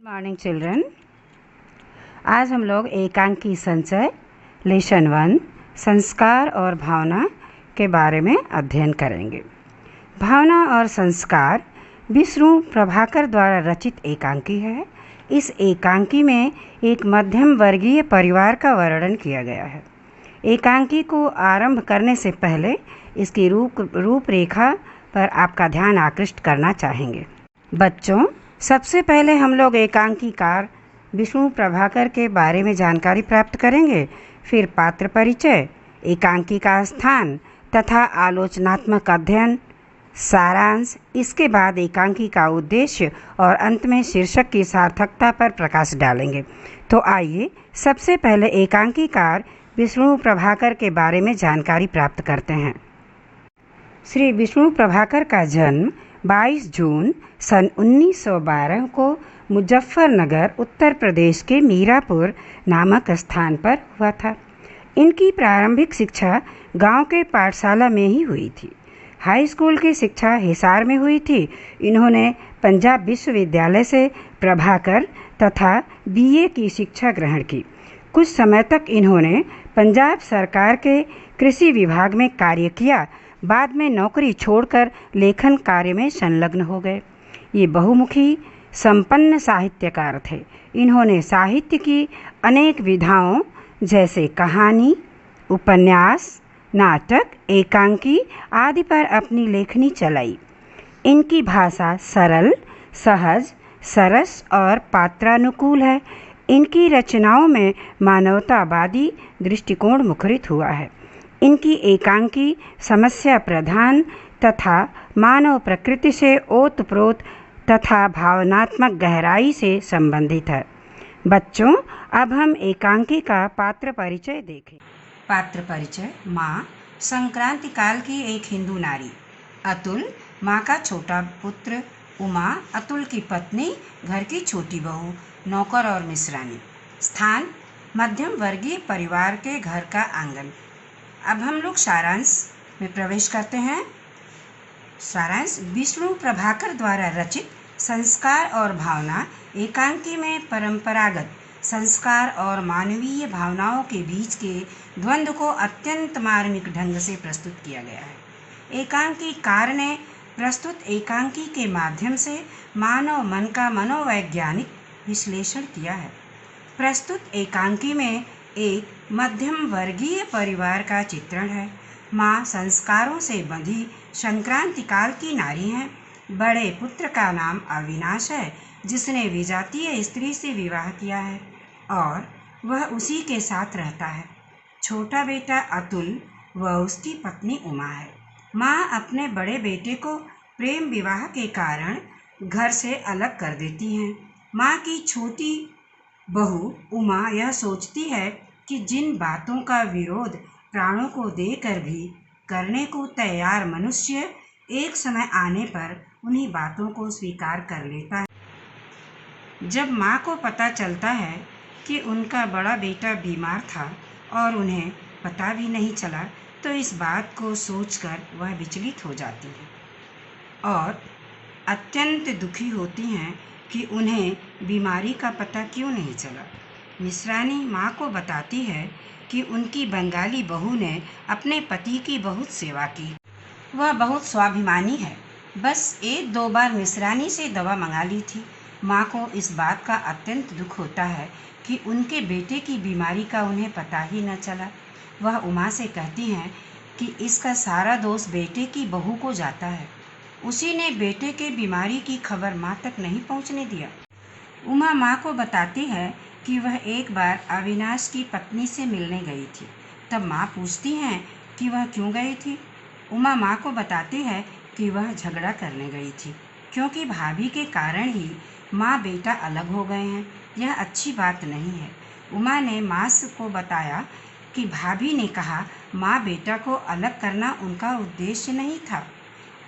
Morning children. आज हम लोग एकांकी संचय लेसन 1 संस्कार और भावना के बारे में अध्ययन करेंगे। भावना और संस्कार विष्णु प्रभाकर द्वारा रचित एकांकी है। इस एकांकी में एक मध्यम वर्गीय परिवार का वर्णन किया गया है। एकांकी को आरंभ करने से पहले इसकी रूपरेखा पर आपका ध्यान आकृष्ट करना चाहेंगे। बच्चों, सबसे पहले हम लोग एकांकीकार विष्णु प्रभाकर के बारे में जानकारी प्राप्त करेंगे। फिर पात्र परिचय, एकांकी का स्थान तथा आलोचनात्मक अध्ययन, सारांश, इसके बाद एकांकी का उद्देश्य और अंत में शीर्षक की सार्थकता पर प्रकाश डालेंगे। तो आइए सबसे पहले एकांकीकार विष्णु प्रभाकर के बारे में जानकारी प्राप्त करते हैं। श्री विष्णु प्रभाकर का जन्म 22 जून सन 1912 को मुजफ्फरनगर उत्तर प्रदेश के मीरापुर नामक स्थान पर हुआ था। इनकी प्रारंभिक शिक्षा गांव के पाठशाला में ही हुई थी। हाई स्कूल की शिक्षा हिसार में हुई थी। इन्होंने पंजाब विश्वविद्यालय से प्रभाकर तथा बीए की शिक्षा ग्रहण की। कुछ समय तक इन्होंने पंजाब सरकार के कृषि विभाग में कार्य किया। बाद में नौकरी छोड़कर लेखन कार्य में संलग्न हो गए। ये बहुमुखी संपन्न साहित्यकार थे। इन्होंने साहित्य की अनेक विधाओं जैसे कहानी, उपन्यास, नाटक, एकांकी आदि पर अपनी लेखनी चलाई। इनकी भाषा सरल, सहज, सरस और पात्रानुकूल है। इनकी रचनाओं में मानवतावादी दृष्टिकोण मुखरित हुआ है। इनकी एकांकी समस्या प्रधान तथा मानव प्रकृति से ओतप्रोत तथा भावनात्मक गहराई से संबंधित है। बच्चों, अब हम एकांकी का पात्र परिचय देखें। पात्र परिचय। माँ संक्रांति काल की एक हिंदू नारी। अतुल माँ का छोटा पुत्र। उमा अतुल की पत्नी, घर की छोटी बहू, नौकर और मिश्रानी। स्थान मध्यम वर्गीय परिवार के घर का आंगन। अब हम लोग सारांश में प्रवेश करते हैं। सारांश। विष्णु प्रभाकर द्वारा रचित संस्कार और भावना एकांकी में परंपरागत संस्कार और मानवीय भावनाओं के बीच के द्वंद्व को अत्यंत मार्मिक ढंग से प्रस्तुत किया गया है। एकांकीकार ने प्रस्तुत एकांकी के माध्यम से मानव मन का मनोवैज्ञानिक विश्लेषण किया है। प्रस्तुत एकांकी में एक मध्यम वर्गीय परिवार का चित्रण है। माँ संस्कारों से बंधी संक्रांति काल की नारी हैं। बड़े पुत्र का नाम अविनाश है, जिसने विजातीय स्त्री से विवाह किया है और वह उसी के साथ रहता है। छोटा बेटा अतुल व उसकी पत्नी उमा है। माँ अपने बड़े बेटे को प्रेम विवाह के कारण घर से अलग कर देती हैं। माँ की छोटी बहू उमा यह सोचती है कि जिन बातों का विरोध प्राणों को देकर भी करने को तैयार मनुष्य एक समय आने पर उन्हीं बातों को स्वीकार कर लेता है। जब माँ को पता चलता है कि उनका बड़ा बेटा बीमार था और उन्हें पता भी नहीं चला, तो इस बात को सोचकर वह विचलित हो जाती है और अत्यंत दुखी होती हैं कि उन्हें बीमारी का पता क्यों नहीं चला। मिश्रानी माँ को बताती है कि उनकी बंगाली बहू ने अपने पति की बहुत सेवा की। वह बहुत स्वाभिमानी है। बस 1-2 बार मिश्रानी से दवा मंगा ली थी। माँ को इस बात का अत्यंत दुख होता है कि उनके बेटे की बीमारी का उन्हें पता ही न चला। वह उमा से कहती हैं कि इसका सारा दोष बेटे की बहू को जाता है। उसी ने बेटे के बीमारी की खबर माँ तक नहीं पहुँचने दिया। उमा माँ को बताती है कि वह एक बार अविनाश की पत्नी से मिलने गई थी। तब माँ पूछती हैं कि वह क्यों गई थी। उमा माँ को बताती है कि वह झगड़ा करने गई थी, क्योंकि भाभी के कारण ही माँ बेटा अलग हो गए हैं। यह अच्छी बात नहीं है। उमा ने माँ को बताया कि भाभी ने कहा माँ बेटा को अलग करना उनका उद्देश्य नहीं था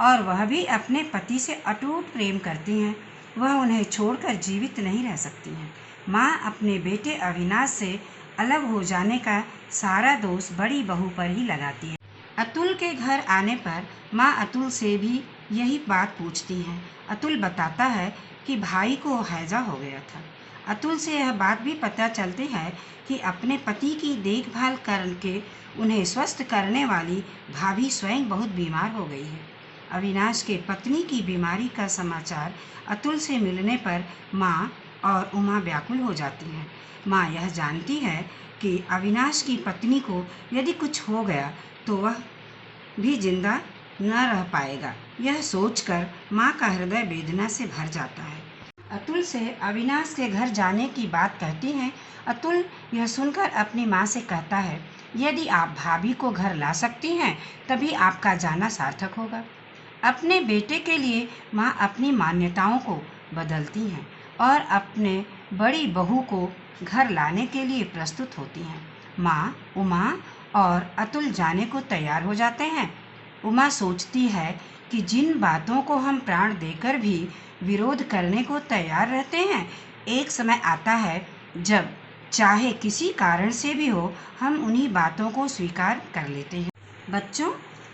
और वह भी अपने पति से अटूट प्रेम करती हैं। वह उन्हें छोड़कर जीवित नहीं रह सकती हैं। माँ अपने बेटे अविनाश से अलग हो जाने का सारा दोष बड़ी बहू पर ही लगाती है। अतुल के घर आने पर माँ अतुल से भी यही बात पूछती हैं। अतुल बताता है कि भाई को हैजा हो गया था। अतुल से यह बात भी पता चलती है कि अपने पति की देखभाल करके उन्हें स्वस्थ करने वाली भाभी स्वयं बहुत बीमार हो गई है। अविनाश के पत्नी की बीमारी का समाचार अतुल से मिलने पर माँ और उमा व्याकुल हो जाती हैं। माँ यह जानती है कि अविनाश की पत्नी को यदि कुछ हो गया तो वह भी जिंदा न रह पाएगा। यह सोचकर माँ का हृदय वेदना से भर जाता है। अतुल से अविनाश के घर जाने की बात कहती हैं। अतुल यह सुनकर अपनी माँ से कहता है, यदि आप भाभी को घर ला सकती हैं तभी आपका जाना सार्थक होगा। अपने बेटे के लिए माँ अपनी मान्यताओं को बदलती हैं और अपने बड़ी बहू को घर लाने के लिए प्रस्तुत होती हैं। माँ, उमा और अतुल जाने को तैयार हो जाते हैं। उमा सोचती है कि जिन बातों को हम प्राण देकर भी विरोध करने को तैयार रहते हैं, एक समय आता है जब चाहे किसी कारण से भी हो हम उन्हीं बातों को स्वीकार कर लेते हैं। बच्चों,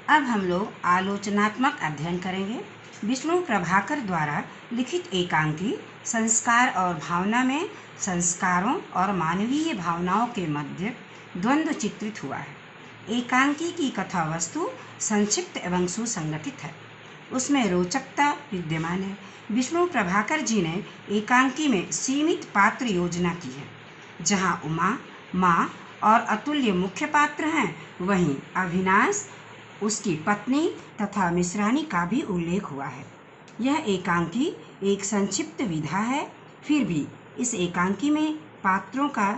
अब हम लोग आलोचनात्मक अध्ययन करेंगे। विष्णु प्रभाकर द्वारा लिखित एकांकी संस्कार और भावना में संस्कारों और मानवीय भावनाओं के मध्य द्वंद्व चित्रित हुआ है। एकांकी की कथा वस्तु संक्षिप्त एवं सुसंगठित है, उसमें रोचकता विद्यमान है। विष्णु प्रभाकर जी ने एकांकी में सीमित पात्र योजना की है। जहाँ उमा, माँ और अतुल्य मुख्य पात्र हैं, वहीं अविनाश, उसकी पत्नी तथा मिश्रानी का भी उल्लेख हुआ है। यह एकांकी एक संक्षिप्त विधा है, फिर भी इस एकांकी में पात्रों का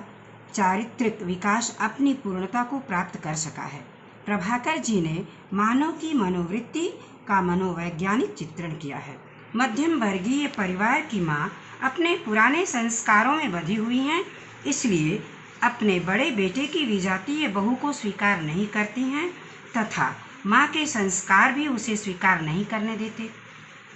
चारित्रिक विकास अपनी पूर्णता को प्राप्त कर सका है। प्रभाकर जी ने मानव की मनोवृत्ति का मनोवैज्ञानिक चित्रण किया है। मध्यम वर्गीय परिवार की माँ अपने पुराने संस्कारों में बंधी हुई हैं, इसलिए अपने बड़े बेटे की विजातीय बहू को स्वीकार नहीं करती हैं तथा माँ के संस्कार भी उसे स्वीकार नहीं करने देते।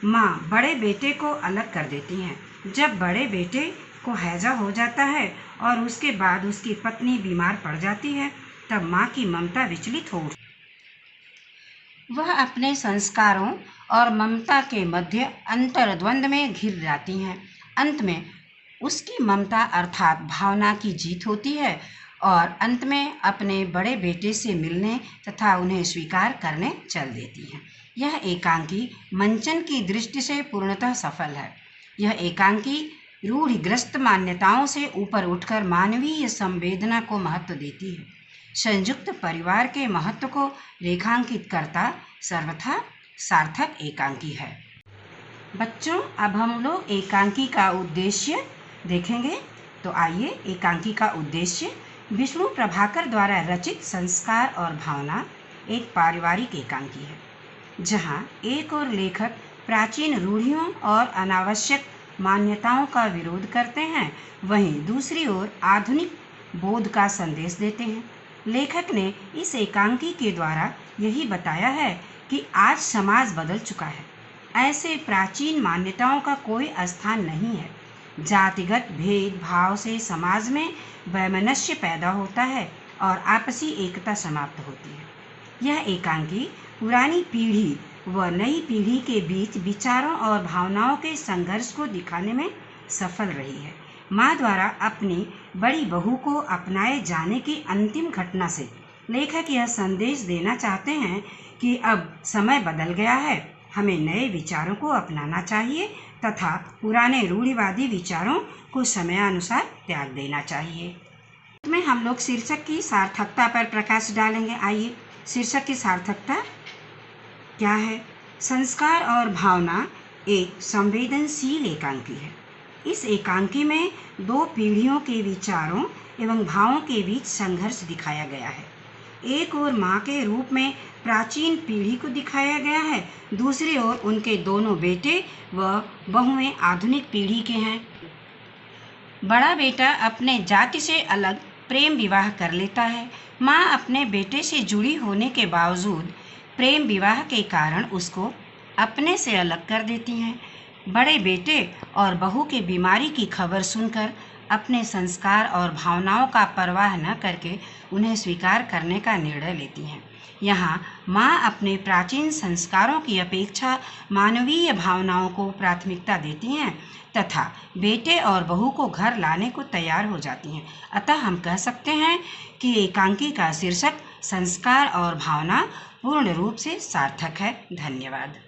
माँ बड़े बेटे को अलग कर देती हैं। जब बड़े बेटे को हैजा हो जाता है और उसके बाद उसकी पत्नी बीमार पड़ जाती है, तब माँ की ममता विचलित हो वह अपने संस्कारों और ममता के मध्य अंतर्द्वंद में घिर जाती हैं। अंत में उसकी ममता अर्थात भावना की जीत होती है और अंत में अपने बड़े बेटे से मिलने तथा उन्हें स्वीकार करने चल देती हैं। यह एकांकी मंचन की दृष्टि से पूर्णतः सफल है। यह एकांकी रूढ़िग्रस्त मान्यताओं से ऊपर उठकर मानवीय संवेदना को महत्व देती है। संयुक्त परिवार के महत्व को रेखांकित करता सर्वथा सार्थक एकांकी है। बच्चों, अब हम लोग एकांकी का उद्देश्य देखेंगे। तो आइए, एकांकी का उद्देश्य विष्णु प्रभाकर द्वारा रचित संस्कार और भावना एक पारिवारिक एकांकी है, जहाँ एक और लेखक प्राचीन रूढ़ियों और अनावश्यक मान्यताओं का विरोध करते हैं, वहीं दूसरी ओर आधुनिक बोध का संदेश देते हैं। लेखक ने इस एकांकी के द्वारा यही बताया है कि आज समाज बदल चुका है। ऐसे प्राचीन मान्यताओं का कोई स्थान नहीं है। जातिगत भेदभाव से समाज में वैमनस्य पैदा होता है और आपसी एकता समाप्त होती है। यह एकांकी पुरानी पीढ़ी व नई पीढ़ी के बीच विचारों और भावनाओं के संघर्ष को दिखाने में सफल रही है। माँ द्वारा अपनी बड़ी बहू को अपनाए जाने की अंतिम घटना से लेखक यह संदेश देना चाहते हैं कि अब समय बदल गया है, हमें नए विचारों को अपनाना चाहिए तथा पुराने रूढ़िवादी विचारों को समयानुसार त्याग देना चाहिए। इसमें हम लोग शीर्षक की सार्थकता पर प्रकाश डालेंगे। आइए, शीर्षक की सार्थकता क्या है? संस्कार और भावना एक संवेदनशील एकांकी है। इस एकांकी में दो पीढ़ियों के विचारों एवं भावों के बीच संघर्ष दिखाया गया है। एक ओर माँ के रूप में प्राचीन पीढ़ी को दिखाया गया है, दूसरी ओर उनके दोनों बेटे व बहुएं आधुनिक पीढ़ी के हैं। बड़ा बेटा अपने जाति से अलग प्रेम विवाह कर लेता है। माँ अपने बेटे से जुड़ी होने के बावजूद प्रेम विवाह के कारण उसको अपने से अलग कर देती हैं। बड़े बेटे और बहू के बीमारी की खबर सुनकर अपने संस्कार और भावनाओं का परवाह न करके उन्हें स्वीकार करने का निर्णय लेती हैं। यहाँ माँ अपने प्राचीन संस्कारों की अपेक्षा मानवीय भावनाओं को प्राथमिकता देती हैं तथा बेटे और बहू को घर लाने को तैयार हो जाती हैं। अतः हम कह सकते हैं कि एकांकी का शीर्षक संस्कार और भावना पूर्ण रूप से सार्थक है। धन्यवाद।